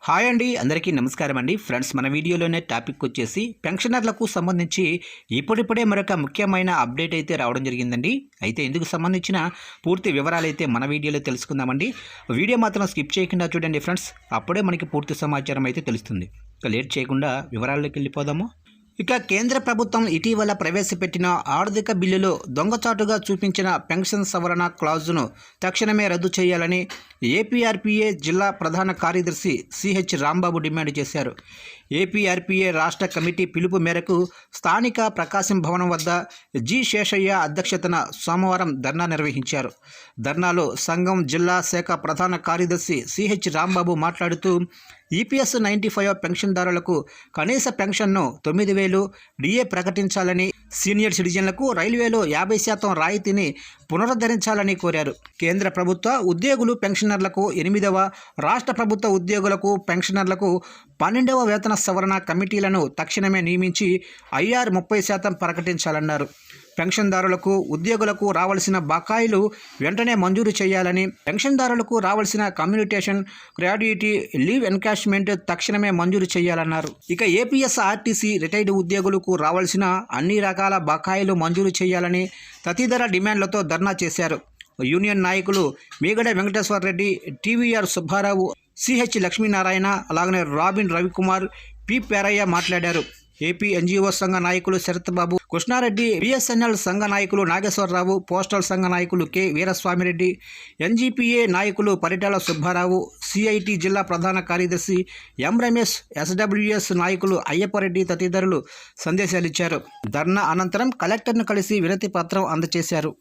Hi అండి, అందరికీ నమస్కారం అండి. ఫ్రెండ్స్, మన వీడియోలోనే టాపిక్ వచ్చేసి పెన్షనర్లకు సంబంధించి ఇప్పుడిప్పుడే మరొక ముఖ్యమైన అప్డేట్ అయితే రావడం జరిగిందండి. అయితే ఇందుకు సంబంధించిన పూర్తి వివరాలు అయితే మన వీడియోలో తెలుసుకుందామండి. వీడియో మాత్రం స్కిప్ చేయకుండా చూడండి ఫ్రెండ్స్, అప్పుడే మనకి పూర్తి సమాచారం అయితే తెలుస్తుంది. ఇక లేట్ చేయకుండా వివరాల్లోకి వెళ్ళిపోదాము. ఇక కేంద్ర ప్రభుత్వం ఇటీవల ప్రవేశపెట్టిన ఆర్థిక బిల్లులో దొంగచాటుగా చూపించిన పెన్షన్ సవరణ క్లాజును తక్షణమే రద్దు చేయాలని ఏపీఆర్పీఏ జిల్లా ప్రధాన కార్యదర్శి సిహెచ్ రాంబాబు డిమాండ్ చేశారు. ఏపీఆర్పీఏ రాష్ట్ర కమిటీ పిలుపు మేరకు స్థానిక ప్రకాశం భవనం వద్ద జి శేషయ్య అధ్యక్షతన సోమవారం ధర్నా నిర్వహించారు. ధర్నాలో సంఘం జిల్లా శాఖ ప్రధాన కార్యదర్శి సిహెచ్ రాంబాబు మాట్లాడుతూ ఈపీఎస్ 95 పెన్షన్దారులకు కనీస పెన్షన్ను 9,000 డిఏ ప్రకటించాలని, సీనియర్ సిటిజన్లకు రైల్వేలో 50% రాయితీని పునరుద్ధరించాలని కోరారు. కేంద్ర ప్రభుత్వ ఉద్యోగులు పెన్షనర్లకు 8వ, రాష్ట్ర ప్రభుత్వ ఉద్యోగులకు పెన్షనర్లకు 12వ వేతన సవరణ కమిటీలను తక్షణమే నియమించి ఐఆర్ 30% ప్రకటించాలన్నారు. పెన్షన్దారులకు, ఉద్యోగులకు రావాల్సిన బకాయిలు వెంటనే మంజూరు చేయాలని, పెన్షన్దారులకు రావాల్సిన కమ్యూనిటేషన్, గ్రాడ్యుటీ, లీవ్ ఎన్కాష్మెంట్ తక్షణమే మంజూరు చేయాలన్నారు. ఇక ఏపీఎస్ఆర్టీసీ రిటైర్డ్ ఉద్యోగులకు రావాల్సిన అన్ని రకాల బకాయిలు మంజూరు చేయాలని తదితర డిమాండ్లతో ధర్నా చేశారు. యూనియన్ నాయకులు మీగడ వెంకటేశ్వర రెడ్డి, టీవీఆర్ సుబ్బారావు, సిహెచ్ లక్ష్మీనారాయణ, అలాగనే రాబిన్ రవికుమార్, పి పేరయ్య మాట్లాడారు. ఏపీ ఎన్జీఓ సంఘ నాయకులు శరత్ బాబు, కృష్ణారెడ్డి, బిఎస్ఎన్ఎల్ సంఘ నాయకులు నాగేశ్వరరావు, పోస్టల్ సంఘ నాయకులు కె వీరస్వామిరెడ్డి, ఎన్జీపీఏ నాయకులు పరిటాల సుబ్బారావు, సిఐటి జిల్లా ప్రధాన కార్యదర్శి ఎం రమేష్, ఎస్డబ్ల్యూఎస్ నాయకులు అయ్యప్పరెడ్డి తదితరులు సందేశాలిచ్చారు. ధర్నా అనంతరం కలెక్టర్ను కలిసి వినతి పత్రం అందజేశారు.